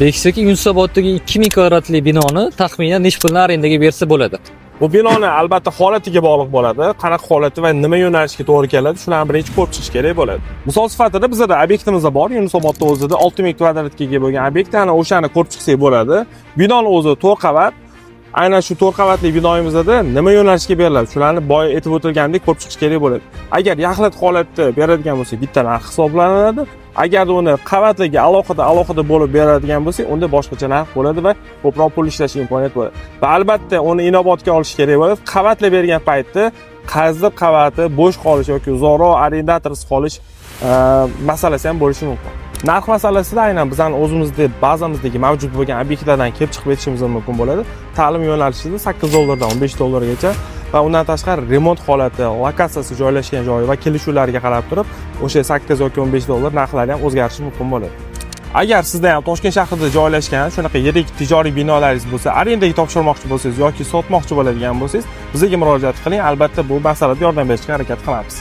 Bekisaki Yunusoboddagi 2000 kvadratli binoni taxminan necha pulni arendaga bersa bo'ladi? Bu binoni albatta holatiga bog'liq bo'ladi. Qanaqa holati va nima yo'nalishga to'g'ri keladi, shularni birinchi ko'rib chiqish kerak bo'ladi. Misol sifatida bizda obyektimiz bor, Yunusobodda o'zida 6000 kvadratga ega bo'lgan obyekt, ana o'shani ko'rib chiqsak bo'ladi. Binoni o'zi 4 qavat. Aynan shu 4 qavatli binoyimizda nima yo'nalishga beriladi, shularni boya aytib o'tilgandek ko'rib chiqish kerak bo'ladi. Agar yaxlit holatda beradigan bo'lsak, bitta narx hisoblanadi. Agar uni qavatlarga alohida bo'lib beradigan bo'lsak, unda boshqacha narx bo'ladi va ko'proq pul ishlash imkoniyati bo'ladi. Va albatta uni inobatga olish kerak bo'ladi. Qavatlar bergan paytda qaysidir qavati bo'sh qolish yoki uzoqroq arendatorsiz qolish masalasi ham bo'lishi mumkin. Narx masalasida aynan bizning o'zimizda bazamizdagi mavjud bo'lgan obyektlardan kelib chiqib ketishimiz mumkin bo'ladi. Ta'lim yo'nalishida $8 dan $15 gacha va undan tashqari remont holati, lokatsiyasi joylashgan joyi va kelishuvlarga qarab turib, o'sha 8 yoki $15 narxlari ham o'zgarishi mumkin bo'ladi. Agar sizda ham Toshkent shahrida joylashgan shunaqa yirik tijoriy binolaringiz bo'lsa, arendaga topshirmoqchi bo'lsangiz yoki sotmoqchi bo'ladigan bo'lsangiz, bizga murojaat qiling. Albatta bu masalada yordam berishga harakat qilamiz.